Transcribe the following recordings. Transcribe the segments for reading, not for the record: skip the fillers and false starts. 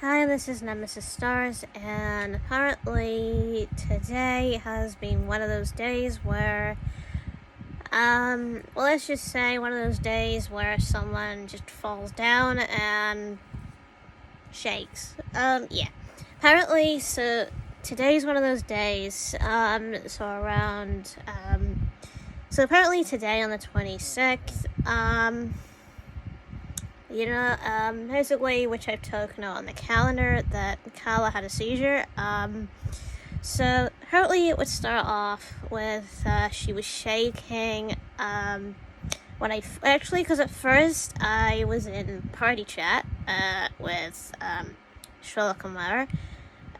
Hi, this is Nemesis Stars, and apparently today has been one of those days where, let's just say one of those days where someone just falls down and shakes. Yeah. Apparently, so today's one of those days, so apparently today on the 26th, basically, which I've taken out on the calendar, that Carla had a seizure. So apparently it would start off with she was shaking. Because at first I was in party chat with Sherlock and Lara,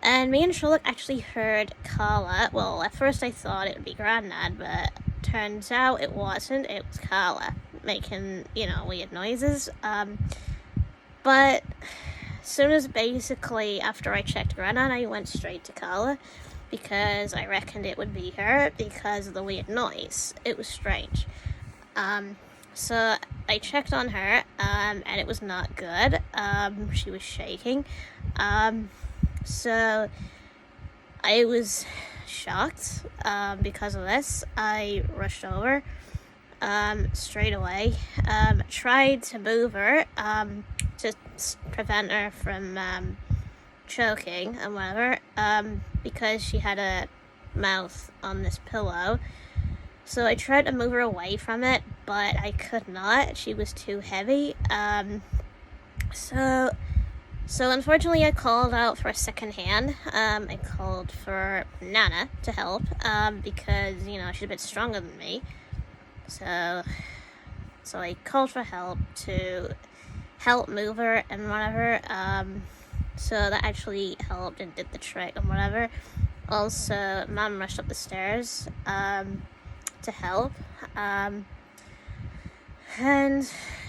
and me and Sherlock actually heard Carla. Well, at first I thought it would be Grandad, but turns out it wasn't. It was Carla making, weird noises. But as soon as basically after I checked Grandad, I went straight to Carla because I reckoned it would be her because of the weird noise. It was strange. So I checked on her, and it was not good. She was shaking. So I was shocked because of this. I rushed over straight away, tried to move her to prevent her from choking and whatever, because she had a mouth on this pillow. So I tried to move her away from it, but I could not. She was too heavy. So unfortunately I called out for a second hand. I called for Nana to help, because, she's a bit stronger than me. So I called for help to help move her and whatever. So that actually helped and did the trick and whatever. Also, Mom rushed up the stairs to help. And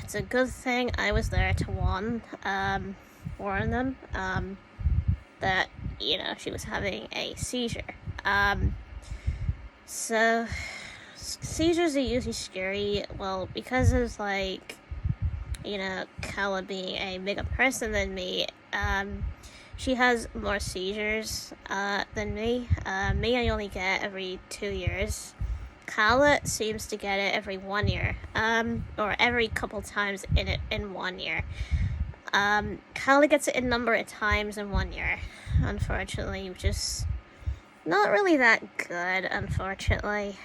it's a good thing I was there to warn them that, she was having a seizure. So seizures are usually scary, well, because of, Carla being a bigger person than me. She has more seizures than me. Me, I only get every 2 years. Carla seems to get it every 1 year, or every couple times in 1 year. Carla gets it a number of times in 1 year, unfortunately, which is not really that good, unfortunately.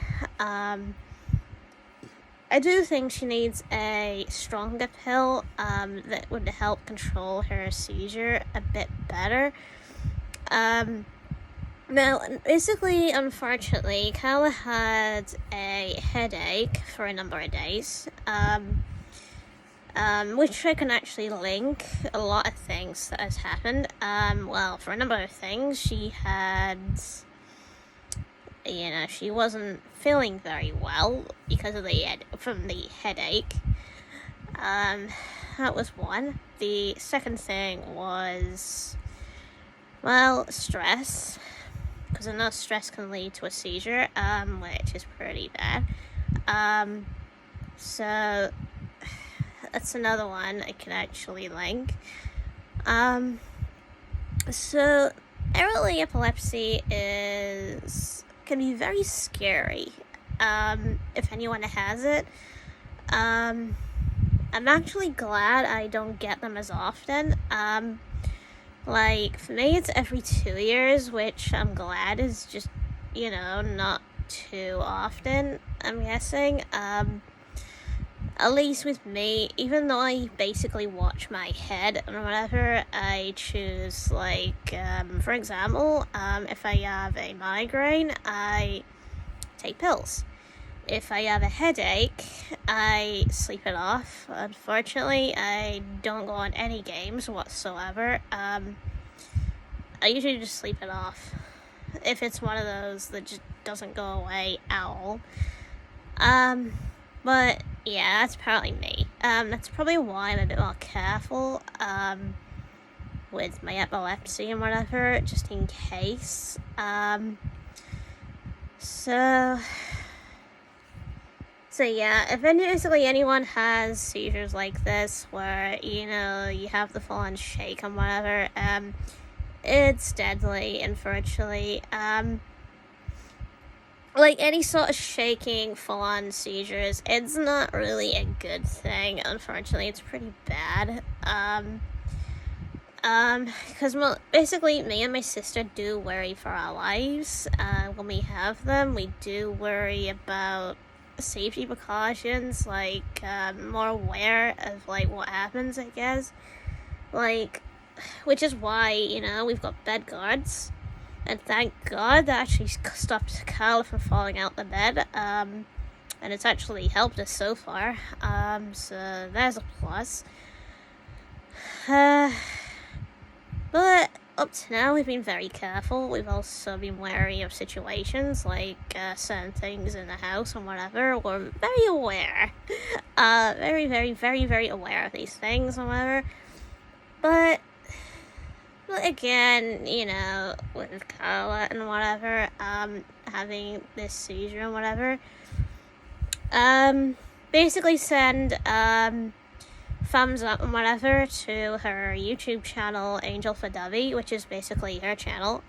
I do think she needs a stronger pill that would help control her seizure a bit better. Now, basically, unfortunately, Carla had a headache for a number of days, which I can actually link a lot of things that has happened. For a number of things, she had, she wasn't feeling very well because of from the headache. That was one. The second thing was, stress, because I know stress can lead to a seizure, which is pretty bad. So that's another one I can actually link. So early epilepsy can be very scary, if anyone has it. I'm actually glad I don't get them as often. For me, it's every 2 years, which I'm glad is just, not too often, I'm guessing. At least with me, even though I basically watch my head and whatever, I choose, for example, if I have a migraine, I take pills. If I have a headache, I sleep it off. Unfortunately, I don't go on any games whatsoever. I usually just sleep it off if it's one of those that just doesn't go away at all. But yeah, that's probably me. That's probably why I'm a bit more careful with my epilepsy and whatever, just in case. So So yeah, if basically anyone has seizures like this, where, you have the full-on shake and whatever, it's deadly, unfortunately. Like any sort of shaking, full-on seizures, it's not really a good thing. Unfortunately, it's pretty bad. Because basically, me and my sister do worry for our lives. When we have them, we do worry about safety precautions, like, more aware of, like, what happens, I guess. Like, which is why, we've got bed guards. And thank God that actually stopped Carla from falling out the bed. And it's actually helped us so far. So there's a plus. But up to now, we've been very careful. We've also been wary of situations, like certain things in the house and whatever. We're very aware. Very, very, very, very aware of these things and whatever. But again, with Carla and whatever, having this seizure and whatever, basically send, thumbs up and whatever to her YouTube channel, Angel for Dovey, which is basically her channel.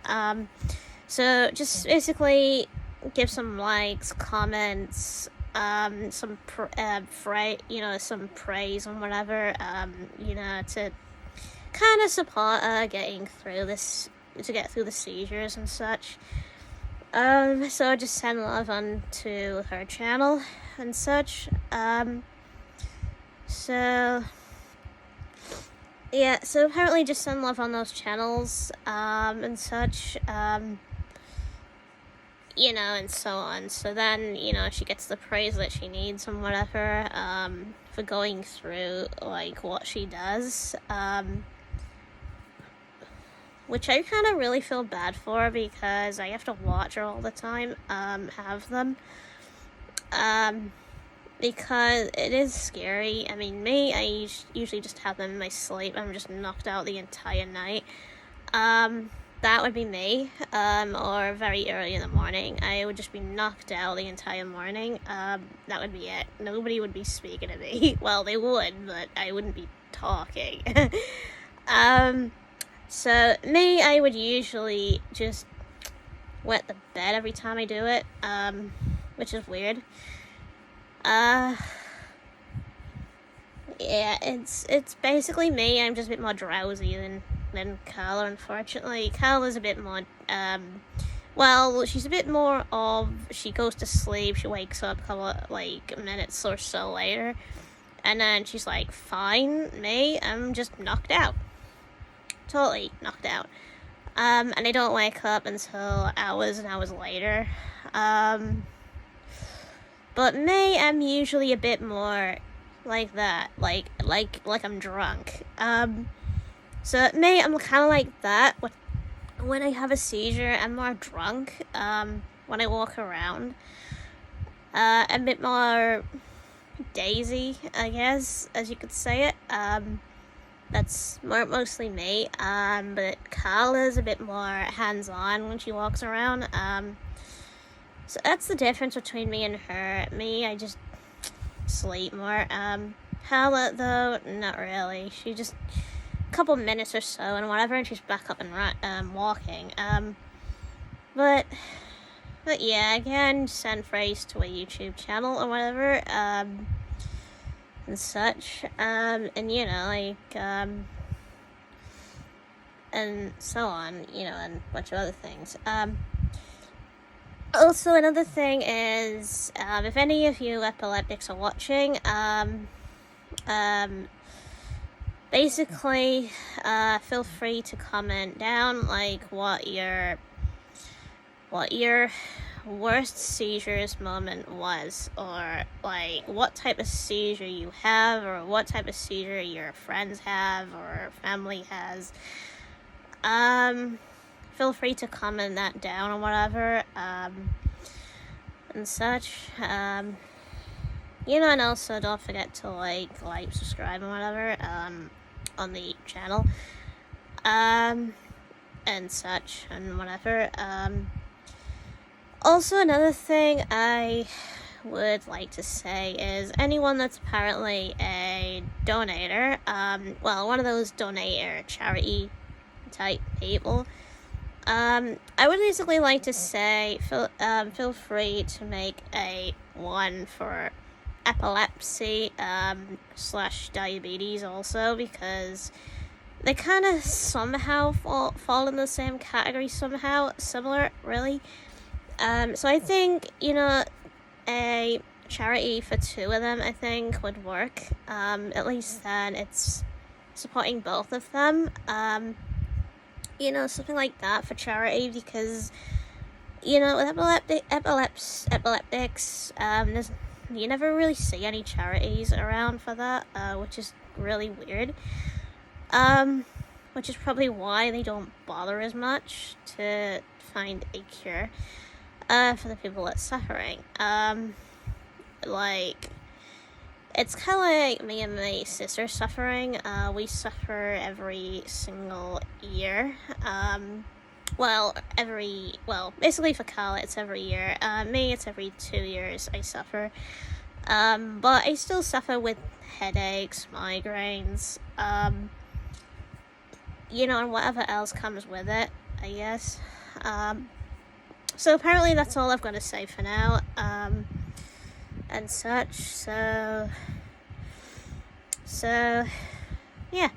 So just basically give some likes, comments, some some praise and whatever, to kind of support her getting through this, to get through the seizures and such. So just send love on to her channel and such. So yeah, so apparently just send love on those channels, and such, and so on. So then, she gets the praise that she needs and whatever, for going through, like, what she does, which I kind of really feel bad for, because I have to watch her all the time, have them, because it is scary. I mean, I usually just have them in my sleep. I'm just knocked out the entire night. That would be me, or very early in the morning. I would just be knocked out the entire morning. That would be it. Nobody would be speaking to me. Well, they would, but I wouldn't be talking. So me, I would usually just wet the bed every time I do it, which is weird. Yeah, it's basically me. I'm just a bit more drowsy than Carla, unfortunately. Carla's a bit more, well, she's a bit more of, she goes to sleep, she wakes up a couple of, like, minutes or so later, and then she's like, fine. Me, I'm just knocked out. Totally knocked out. And I don't wake up until hours and hours later. But me, I'm usually a bit more like that, like I'm drunk. So me, I'm kind of like that. When I have a seizure, I'm more drunk. When I walk around, a bit more daisy, I guess, as you could say it. That's mostly me. But Carla's a bit more hands-on when she walks around. So that's the difference between me and her. Me, I just sleep more. Carla, though, not really. She just a couple minutes or so and whatever, and she's back up and walking. But yeah, again, send praise to a YouTube channel or whatever, and such, and and so on, and a bunch of other things. Also, another thing is, if any of you epileptics are watching, basically, feel free to comment down, like, what your worst seizures moment was, or, like, what type of seizure you have, or what type of seizure your friends have, or family has. Feel free to comment that down or whatever, and such, and also don't forget to like, subscribe, and whatever, on the channel, and such, and whatever. Also, another thing I would like to say is anyone that's apparently a donator, well, one of those donator charity type people, I would basically like to say feel free to make a one for epilepsy slash diabetes also, because they kind of somehow fall in the same category, somehow similar, really. So I think, a charity for two of them, I think, would work. At least then it's supporting both of them. Something like that for charity, because, with epileptics, you never really see any charities around for that, which is really weird. Which is probably why they don't bother as much to find a cure, for the people that's suffering. It's kind of like me and my sister suffering. We suffer every single year. Basically for Carla, it's every year. Me, it's every 2 years I suffer. But I still suffer with headaches, migraines, and whatever else comes with it, I guess. So apparently that's all I've got to say for now, and such, so, yeah.